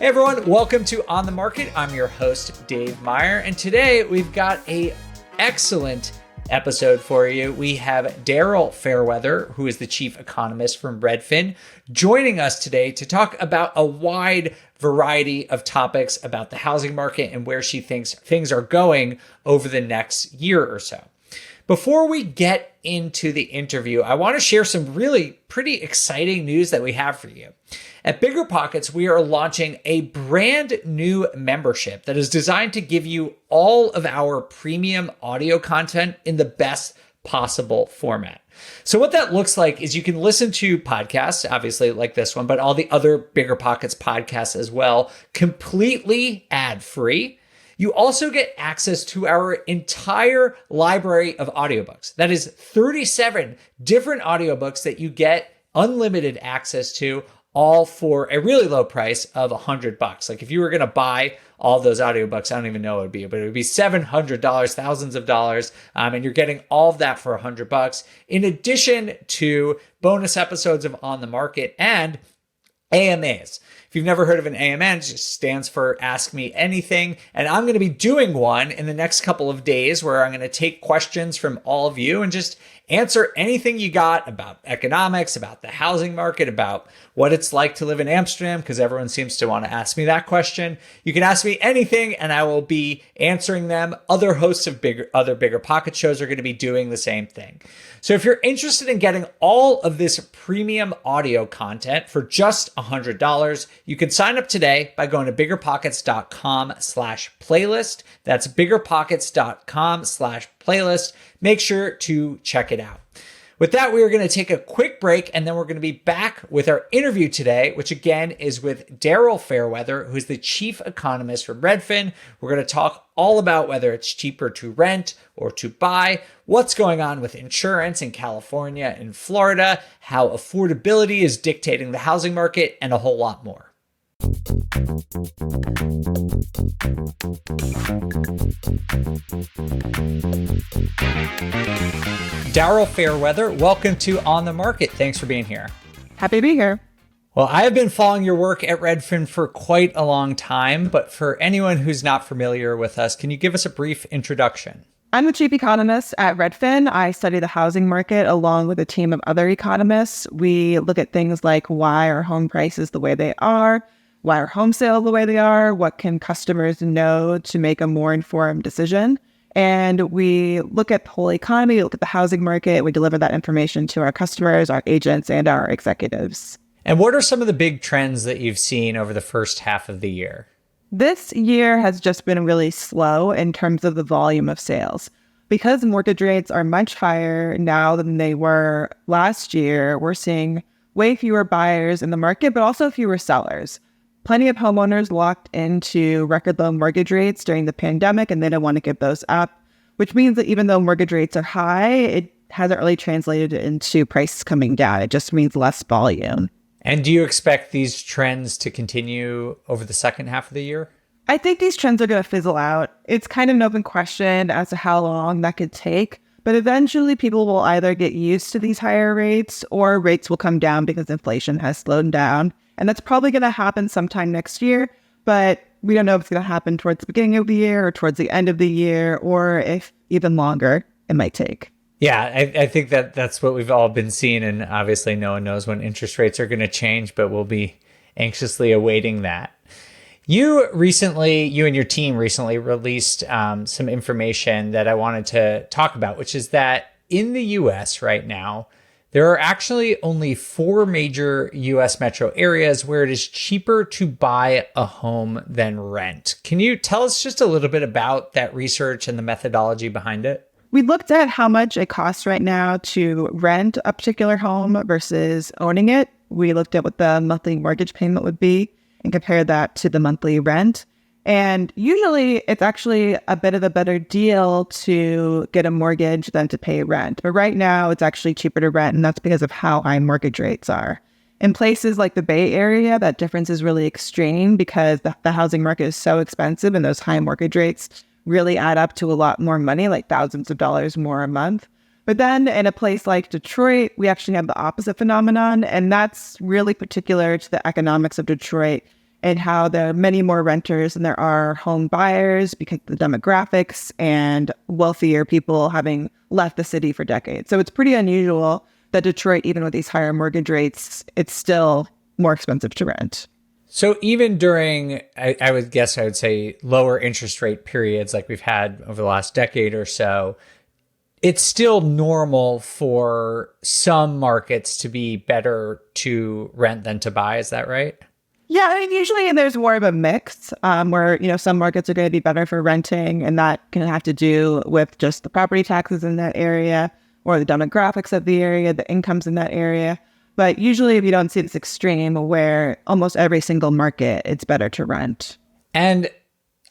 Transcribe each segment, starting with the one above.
Hey everyone, welcome to On the Market. I'm your host, Dave Meyer, and today we've got an excellent episode for you. We have Daryl Fairweather, who is the chief economist from Redfin, joining us today to talk about a wide variety of topics about the housing market and where she thinks things are going over the next year or so. Before we get into the interview, I want to share some really pretty exciting news that we have for you. At BiggerPockets, we are launching a brand new membership that is designed to give you all of our premium audio content in the best possible format. So what that looks like is you can listen to podcasts, obviously like this one, but all the other BiggerPockets podcasts as well, completely ad-free. You also get access to our entire library of audiobooks. That is 37 different audiobooks that you get unlimited access to, all for a really low price of $100. Like if you were going to buy all those audiobooks, I don't even know what it would be, but it would be $700, thousands of dollars. And you're getting all of that for $100, in addition to bonus episodes of On the Market and AMAs. If you've never heard of an AMA, it just stands for Ask Me Anything. And I'm going to be doing one in the next couple of days where I'm going to take questions from all of you and just answer anything you got about economics, about the housing market, about what it's like to live in Amsterdam, because everyone seems to want to ask me that question. You can ask me anything and I will be answering them. Other hosts of other BiggerPockets shows are going to be doing the same thing. So if you're interested in getting all of this premium audio content for just $100, you can sign up today by going to biggerpockets.com/playlist. That's biggerpockets.com/playlist. Make sure to check it out. With that, we are going to take a quick break, and then we're going to be back with our interview today, which again is with Daryl Fairweather, who's the chief economist from Redfin. We're going to talk all about whether it's cheaper to rent or to buy, what's going on with insurance in California and Florida, how affordability is dictating the housing market, and a whole lot more. Daryl Fairweather, welcome to On the Market. Thanks for being here. Happy to be here. Well, I have been following your work at Redfin for quite a long time, but for anyone who's not familiar with us, can you give us a brief introduction? I'm the chief economist at Redfin. I study the housing market along with a team of other economists. We look at things like why are home prices the way they are, why are home sales the way they are, what can customers know to make a more informed decision. And we look at the whole economy, look at the housing market. We deliver that information to our customers, our agents, and our executives. And what are some of the big trends that you've seen over the first half of the year? This year has just been really slow in terms of the volume of sales. Because mortgage rates are much higher now than they were last year, we're seeing way fewer buyers in the market, but also fewer sellers. Plenty of homeowners locked into record low mortgage rates during the pandemic, and they don't want to give those up, which means that even though mortgage rates are high, it hasn't really translated into prices coming down. It just means less volume. And do you expect these trends to continue over the second half of the year? I think these trends are going to fizzle out. It's kind of an open question as to how long that could take, but eventually people will either get used to these higher rates or rates will come down because inflation has slowed down. And that's probably going to happen sometime next year, but we don't know if it's going to happen towards the beginning of the year or towards the end of the year, or if even longer it might take. Yeah, I think that's what we've all been seeing. And obviously no one knows when interest rates are going to change, but we'll be anxiously awaiting that. You and your team recently released some information that I wanted to talk about, which is that in the US right now, there are actually only 4 major US metro areas where it is cheaper to buy a home than rent. Can you tell us just a little bit about that research and the methodology behind it? We looked at how much it costs right now to rent a particular home versus owning it. We looked at what the monthly mortgage payment would be and compared that to the monthly rent. And usually it's actually a bit of a better deal to get a mortgage than to pay rent. But right now it's actually cheaper to rent, and that's because of how high mortgage rates are. In places like the Bay Area, that difference is really extreme because the housing market is so expensive and those high mortgage rates really add up to a lot more money, like thousands of dollars more a month. But then in a place like Detroit, we actually have the opposite phenomenon, and that's really particular to the economics of Detroit and how there are many more renters than there are home buyers because of the demographics and wealthier people having left the city for decades. So it's pretty unusual that Detroit, even with these higher mortgage rates, it's still more expensive to rent. So even during, I would guess I would say lower interest rate periods like we've had over the last decade or so, it's still normal for some markets to be better to rent than to buy. Is that right? Yeah, I mean, usually there's more of a mix where, some markets are going to be better for renting, and that can have to do with just the property taxes in that area or the demographics of the area, the incomes in that area. But usually we don't see this extreme where almost every single market, it's better to rent. And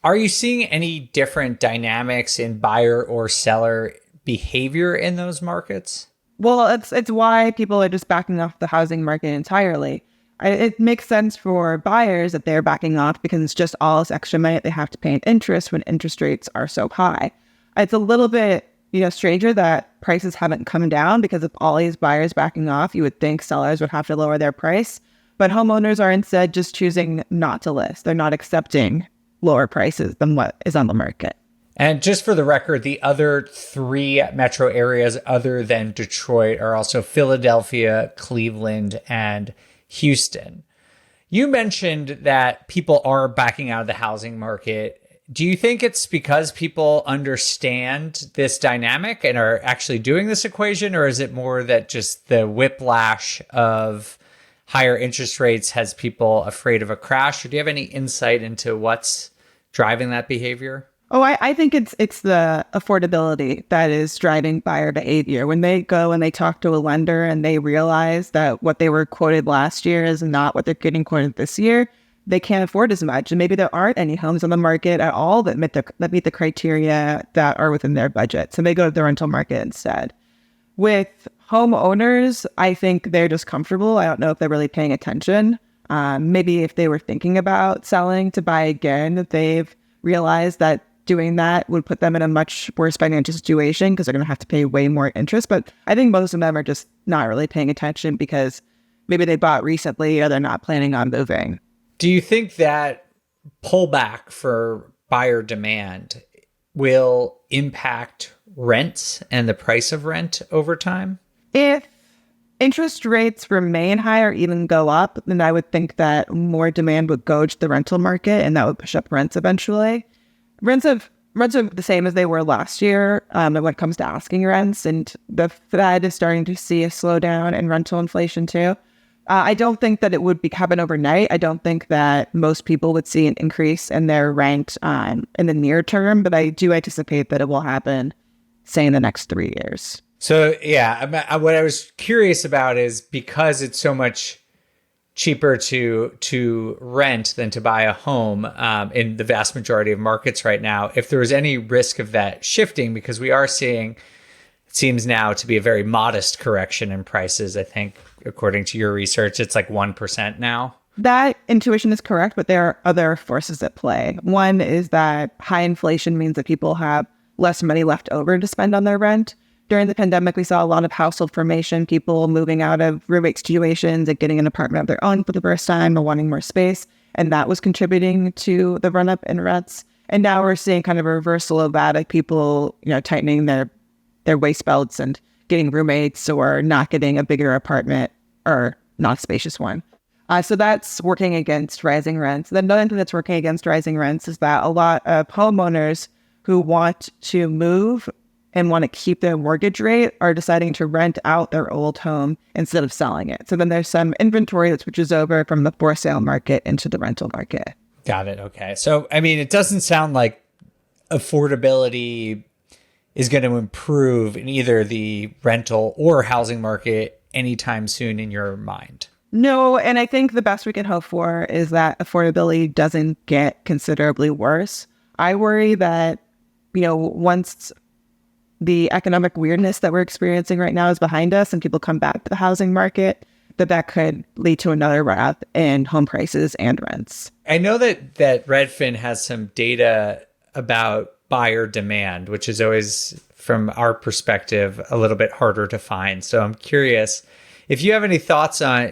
are you seeing any different dynamics in buyer or seller behavior in those markets? Well, it's why people are just backing off the housing market entirely. It makes sense for buyers that they're backing off because it's just all this extra money they have to pay in interest when interest rates are so high. It's a little bit, stranger that prices haven't come down because of all these buyers backing off. You would think sellers would have to lower their price, but homeowners are instead just choosing not to list. They're not accepting lower prices than what is on the market. And just for the record, the other three metro areas other than Detroit are also Philadelphia, Cleveland, and Houston. You mentioned that people are backing out of the housing market. Do you think it's because people understand this dynamic and are actually doing this equation, or is it more that just the whiplash of higher interest rates has people afraid of a crash? Or do you have any insight into what's driving that behavior? Oh, I think it's the affordability that is driving buyer behavior. When they go and they talk to a lender and they realize that what they were quoted last year is not what they're getting quoted this year, they can't afford as much. And maybe there aren't any homes on the market at all that meet the criteria that are within their budget. So they go to the rental market instead. With homeowners, I think they're just comfortable. I don't know if they're really paying attention. Maybe if they were thinking about selling to buy again, they've realized that doing that would put them in a much worse financial situation because they're going to have to pay way more interest. But I think most of them are just not really paying attention because maybe they bought recently or they're not planning on moving. Do you think that pullback for buyer demand will impact rents and the price of rent over time? If interest rates remain high or even go up, then I would think that more demand would go to the rental market and that would push up rents eventually. Rents are the same as they were last year when it comes to asking rents, and the Fed is starting to see a slowdown in rental inflation too. I don't think that it would happen overnight. I don't think that most people would see an increase in their rent in the near term, but I do anticipate that it will happen, say, in the next 3 years. So, yeah, what I was curious about is because it's so much cheaper to rent than to buy a home in the vast majority of markets right now, if there was any risk of that shifting, because we are seeing, it seems now to be a very modest correction in prices. I think, according to your research, it's like 1% now. That intuition is correct, but there are other forces at play. One is that high inflation means that people have less money left over to spend on their rent. During the pandemic, we saw a lot of household formation, people moving out of roommate situations and getting an apartment of their own for the first time or wanting more space. And that was contributing to the run-up in rents. And now we're seeing kind of a reversal of that, like people, tightening their waist belts and getting roommates or not getting a bigger apartment or not a spacious one. So that's working against rising rents. The another thing that's working against rising rents is that a lot of homeowners who want to move and want to keep their mortgage rate are deciding to rent out their old home instead of selling it. So then there's some inventory that switches over from the for sale market into the rental market. Got it. Okay. So, I mean, it doesn't sound like affordability is going to improve in either the rental or housing market anytime soon in your mind. No, and I think the best we can hope for is that affordability doesn't get considerably worse. I worry that, once the economic weirdness that we're experiencing right now is behind us and people come back to the housing market, that could lead to another wrath in home prices and rents. I know that Redfin has some data about buyer demand, which is always, from our perspective, a little bit harder to find. So I'm curious if you have any thoughts on,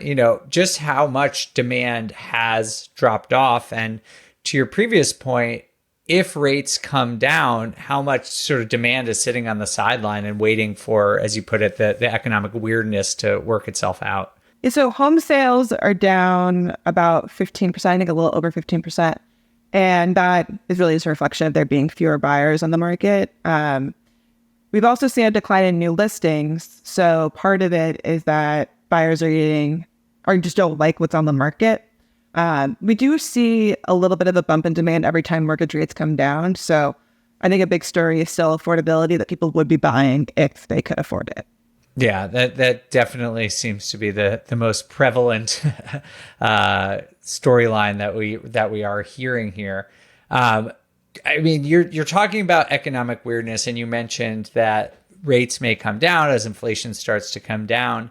just how much demand has dropped off. And to your previous point, if rates come down, how much sort of demand is sitting on the sideline and waiting for, as you put it, the economic weirdness to work itself out? Yeah, so home sales are down about 15%, I think a little over 15%. And that is really just a reflection of there being fewer buyers on the market. We've also seen a decline in new listings. So part of it is that buyers are just don't like what's on the market. We do see a little bit of a bump in demand every time mortgage rates come down. So I think a big story is still affordability, that people would be buying if they could afford it. Yeah, that definitely seems to be the most prevalent storyline that we are hearing here. I mean, you're talking about economic weirdness, and you mentioned that rates may come down as inflation starts to come down.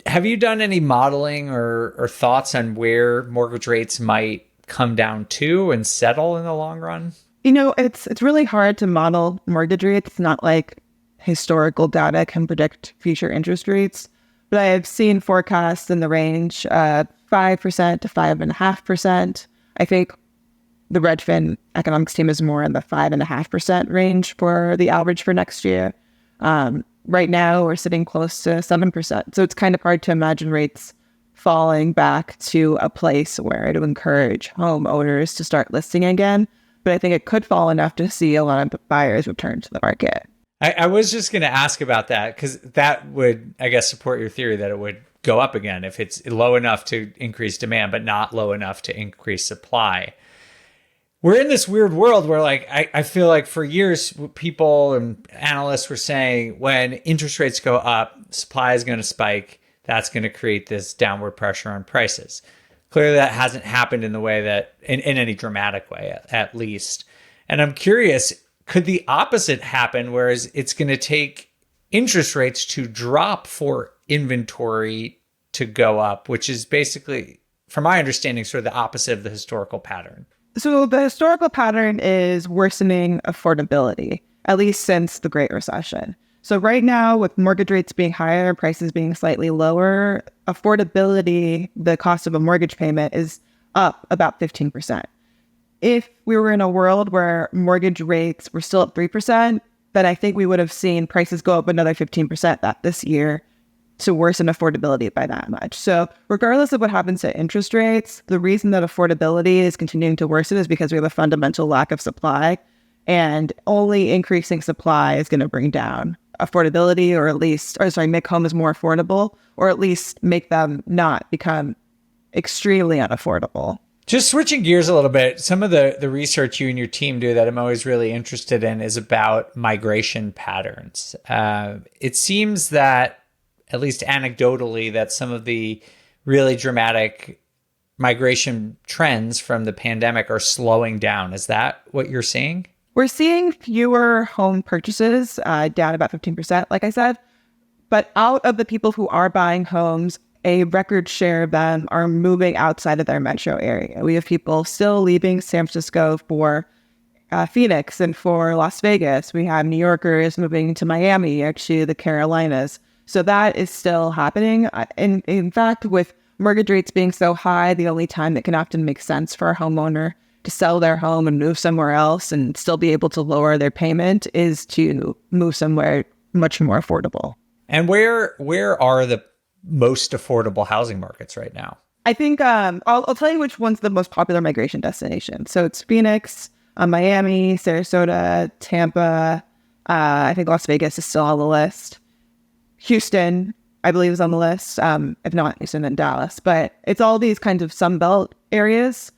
Have you done any modeling or thoughts on where mortgage rates might come down to and settle in the long run? It's really hard to model mortgage rates. It's not like historical data can predict future interest rates, but I have seen forecasts in the range of 5% to 5.5%. I think the Redfin economics team is more in the 5.5% range for the average for next year. Right now, we're sitting close to 7%. So it's kind of hard to imagine rates falling back to a place where it would encourage homeowners to start listing again. But I think it could fall enough to see a lot of buyers return to the market. I was just going to ask about that, because that would, I guess, support your theory that it would go up again if it's low enough to increase demand, but not low enough to increase supply. We're in this weird world where, like, I feel like for years, people and analysts were saying when interest rates go up, supply is going to spike. That's going to create this downward pressure on prices. Clearly, that hasn't happened in the way that, in any dramatic way, at least. And I'm curious, could the opposite happen, whereas it's going to take interest rates to drop for inventory to go up, which is basically, from my understanding, sort of the opposite of the historical pattern? So the historical pattern is worsening affordability, at least since the Great Recession. So right now, with mortgage rates being higher, prices being slightly lower, affordability, the cost of a mortgage payment, is up about 15%. If we were in a world where mortgage rates were still at 3%, then I think we would have seen prices go up another 15% this year to worsen affordability by that much. So regardless of what happens to interest rates, the reason that affordability is continuing to worsen is because we have a fundamental lack of supply, and only increasing supply is going to bring down affordability, make homes more affordable, or at least make them not become extremely unaffordable. Just switching gears a little bit, some of the research you and your team do that I'm always really interested in is about migration patterns. It seems that, at least anecdotally, that some of the really dramatic migration trends from the pandemic are slowing down. Is that what you're seeing? We're seeing fewer home purchases, down about 15%, like I said. But out of the people who are buying homes, a record share of them are moving outside of their metro area. We have people still leaving San Francisco for Phoenix and for Las Vegas. We have New Yorkers moving to Miami or to the Carolinas. So that is still happening. And in fact, with mortgage rates being so high, the only time it can often make sense for a homeowner to sell their home and move somewhere else and still be able to lower their payment is to move somewhere much more affordable. And where are the most affordable housing markets right now? I think I'll tell you which one's the most popular migration destination. So it's Phoenix, Miami, Sarasota, Tampa. I think Las Vegas is still on the list. Houston, I believe, is on the list. If not, Houston and Dallas. But it's all these kinds of Sunbelt areas.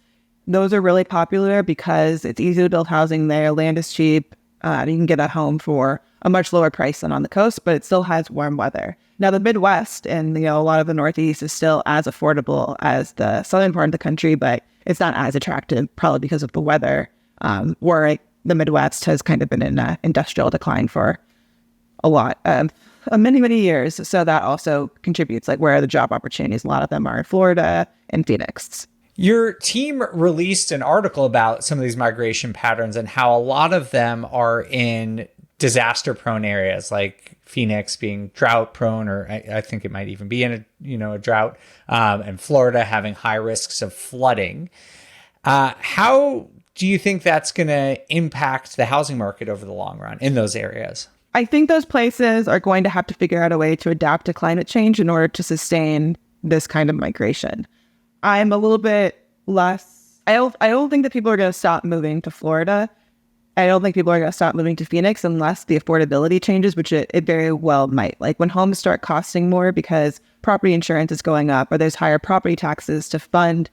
Those are really popular because it's easy to build housing there. Land is cheap. You can get a home for a much lower price than on the coast, but it still has warm weather. Now, the Midwest and a lot of the Northeast is still as affordable as the southern part of the country, but it's not as attractive, probably because of the weather, where the Midwest has kind of been in industrial decline for a lot, many, many years. So that also contributes, like where are the job opportunities? A lot of them are in Florida and Phoenix. Your team released an article about some of these migration patterns and how a lot of them are in disaster-prone areas like Phoenix being drought prone, or I think it might even be in a drought, and Florida having high risks of flooding. How do you think that's going to impact the housing market over the long run in those areas? I think those places are going to have to figure out a way to adapt to climate change in order to sustain this kind of migration. I'm a little bit less, I don't think that people are going to stop moving to Florida. I don't think people are going to stop moving to Phoenix unless the affordability changes, which it very well might. Like when homes start costing more because property insurance is going up, or there's higher property taxes to fund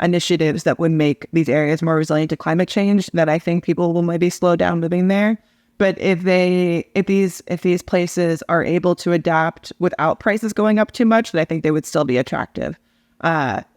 initiatives that would make these areas more resilient to climate change, that I think people will maybe slow down moving there. But if these places are able to adapt without prices going up too much, then I think they would still be attractive.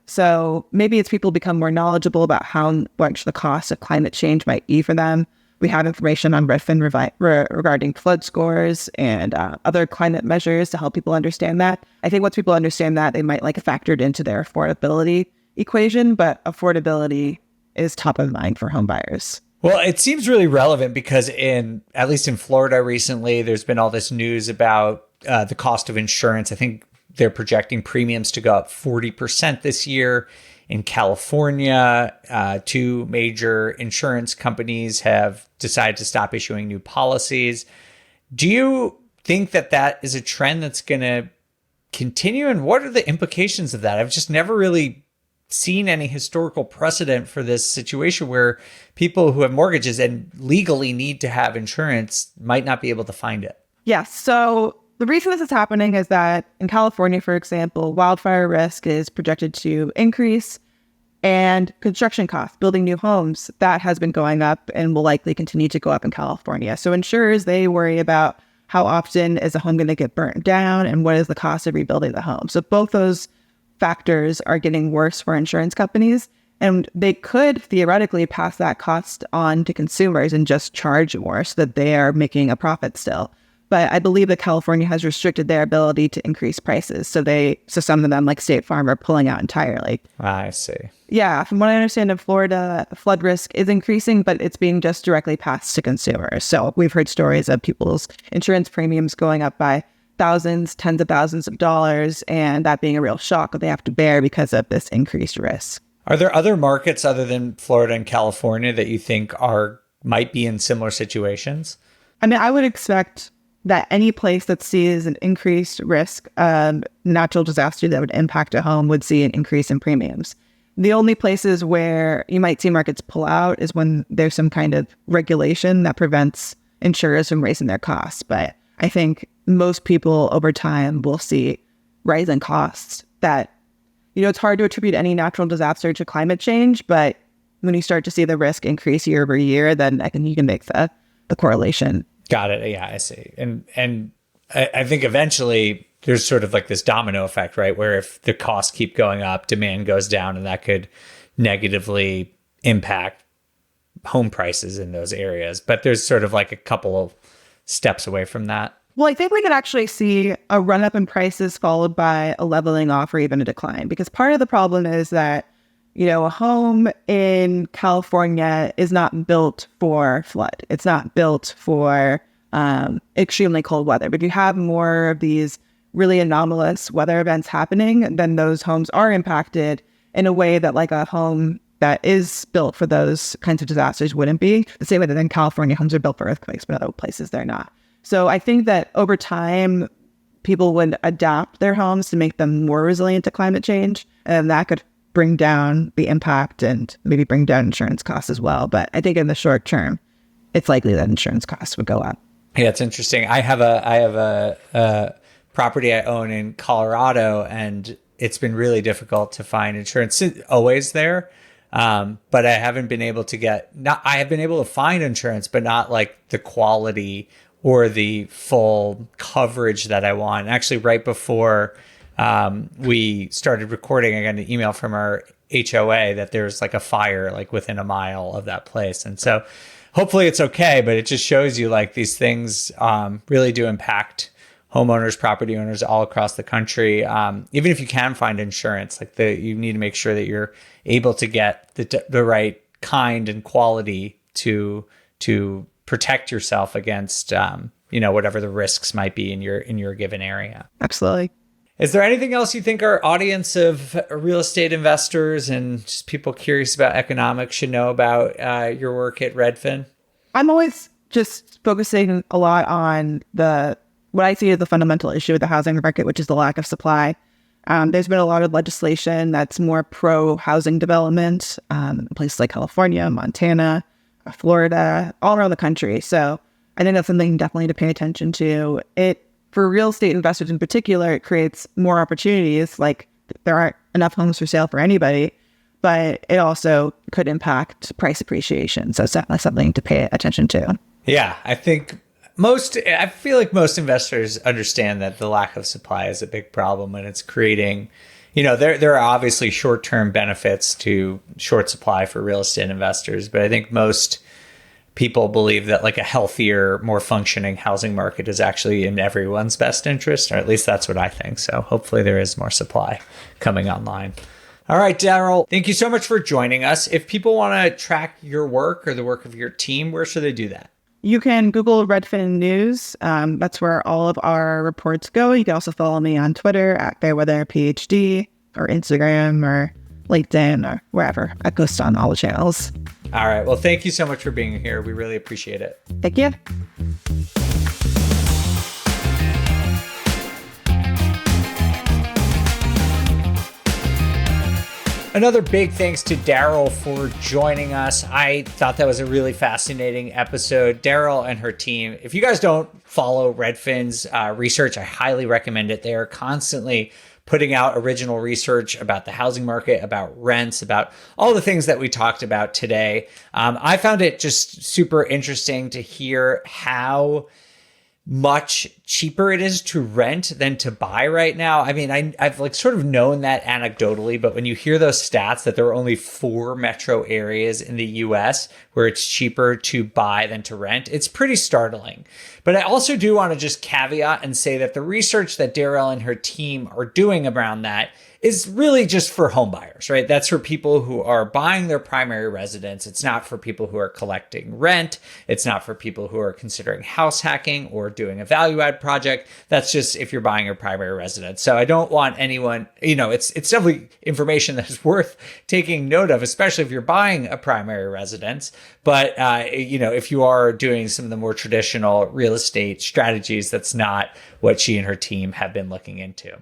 So maybe it's people become more knowledgeable about how much the cost of climate change might be for them. We have information on Redfin regarding flood scores and other climate measures to help people understand that. I think once people understand that, they might factor it into their affordability equation, but affordability is top of mind for home buyers. Well, it seems really relevant because at least in Florida recently, there's been all this news about the cost of insurance. I think they're projecting premiums to go up 40% this year. In California, two major insurance companies have decided to stop issuing new policies. Do you think that is a trend that's going to continue? And what are the implications of that? I've just never really seen any historical precedent for this situation where people who have mortgages and legally need to have insurance might not be able to find it. Yes. So the reason this is happening is that in California, for example, wildfire risk is projected to increase, and construction costs, building new homes, that has been going up and will likely continue to go up in California. So insurers, they worry about how often is a home going to get burnt down and what is the cost of rebuilding the home. So both those factors are getting worse for insurance companies, and they could theoretically pass that cost on to consumers and just charge more so that they are making a profit still. But I believe that California has restricted their ability to increase prices. So some of them, like State Farm, are pulling out entirely. I see. Yeah, from what I understand, in Florida, flood risk is increasing, but it's being just directly passed to consumers. So we've heard stories of people's insurance premiums going up by thousands, tens of thousands of dollars, and that being a real shock that they have to bear because of this increased risk. Are there other markets other than Florida and California that you think might be in similar situations? I mean, I would expect that any place that sees an increased risk of natural disaster that would impact a home would see an increase in premiums. The only places where you might see markets pull out is when there's some kind of regulation that prevents insurers from raising their costs. But I think most people over time will see rising costs that, it's hard to attribute any natural disaster to climate change, but when you start to see the risk increase year over year, then I think you can make the correlation. Got it. Yeah, I see. And I think eventually there's sort of like this domino effect, right? Where if the costs keep going up, demand goes down, and that could negatively impact home prices in those areas. But there's sort of like a couple of steps away from that. Well, I think we could actually see a run up in prices followed by a leveling off or even a decline, because part of the problem is that, a home in California is not built for flood. It's not built for extremely cold weather. But if you have more of these really anomalous weather events happening, then those homes are impacted in a way that like a home that is built for those kinds of disasters wouldn't be. The same way that in California, homes are built for earthquakes, but other places they're not. So I think that over time, people would adapt their homes to make them more resilient to climate change, and that could bring down the impact and maybe bring down insurance costs as well. But I think in the short term, it's likely that insurance costs would go up. Yeah, it's interesting. I have a property I own in Colorado, and it's been really difficult to find insurance. It's always there, but I haven't been able to I have been able to find insurance, but not like the quality or the full coverage that I want. Actually, right before we started recording, I got an email from our HOA that there's like a fire like within a mile of that place. And so hopefully it's okay, but it just shows you like these things really do impact homeowners, property owners all across the country. Even if you can find insurance, you need to make sure that you're able to get the right kind and quality to protect yourself against whatever the risks might be in your given area. Absolutely. Is there anything else you think our audience of real estate investors and just people curious about economics should know about your work at Redfin? I'm always just focusing a lot on what I see as the fundamental issue with the housing market, which is the lack of supply. There's been a lot of legislation that's more pro-housing development in places like California, Montana, Florida, all around the country. So I think that's something definitely to pay attention to. For real estate investors in particular, it creates more opportunities. Like there aren't enough homes for sale for anybody, but it also could impact price appreciation. So that's something to pay attention to. Yeah, I feel like most investors understand that the lack of supply is a big problem, and it's creating, there are obviously short-term benefits to short supply for real estate investors, but I think most people believe that like a healthier, more functioning housing market is actually in everyone's best interest, or at least that's what I think. So hopefully there is more supply coming online. All right, Daryl, thank you so much for joining us. If people want to track your work or the work of your team, where should they do that? You can Google Redfin News. That's where all of our reports go. You can also follow me on Twitter at Fairweather, Ph.D, or Instagram or LinkedIn or wherever. I post on all the channels. All right. Well, thank you so much for being here. We really appreciate it. Thank you. Another big thanks to Daryl for joining us. I thought that was a really fascinating episode. Daryl and her team, if you guys don't follow Redfin's research, I highly recommend it. They are constantly putting out original research about the housing market, about rents, about all the things that we talked about today. I found it just super interesting to hear how much cheaper it is to rent than to buy right now. I mean, I've like sort of known that anecdotally, but when you hear those stats that there are only 4 metro areas in the US where it's cheaper to buy than to rent, it's pretty startling. But I also do want to just caveat and say that the research that Daryl and her team are doing around that is really just for home buyers, right? That's for people who are buying their primary residence. It's not for people who are collecting rent. It's not for people who are considering house hacking or doing a value add project. That's just if you're buying your primary residence. So I don't want anyone, it's definitely information that is worth taking note of, especially if you're buying a primary residence. But, if you are doing some of the more traditional real estate strategies, that's not what she and her team have been looking into.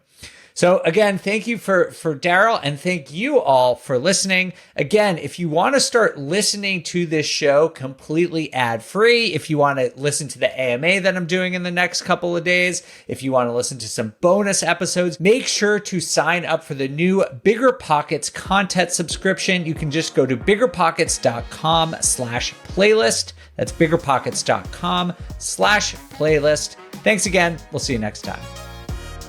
So again, thank you for Daryl, and thank you all for listening. Again, if you want to start listening to this show completely ad-free, if you want to listen to the AMA that I'm doing in the next couple of days, if you want to listen to some bonus episodes, make sure to sign up for the new Bigger Pockets content subscription. You can just go to biggerpockets.com/playlist. That's biggerpockets.com/playlist. Thanks again. We'll see you next time.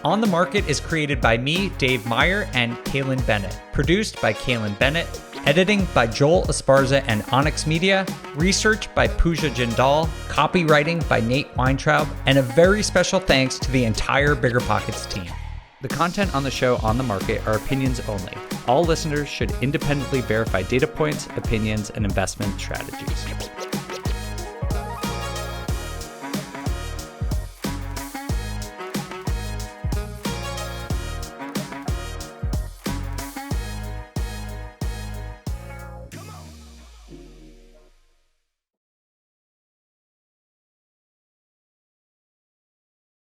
On the Market is created by me, Dave Meyer, and Kaylin Bennett. Produced by Kaylin Bennett. Editing by Joel Esparza and Onyx Media. Research by Pooja Jindal. Copywriting by Nate Weintraub. And a very special thanks to the entire Bigger Pockets team. The content on the show On the Market are opinions only. All listeners should independently verify data points, opinions, and investment strategies.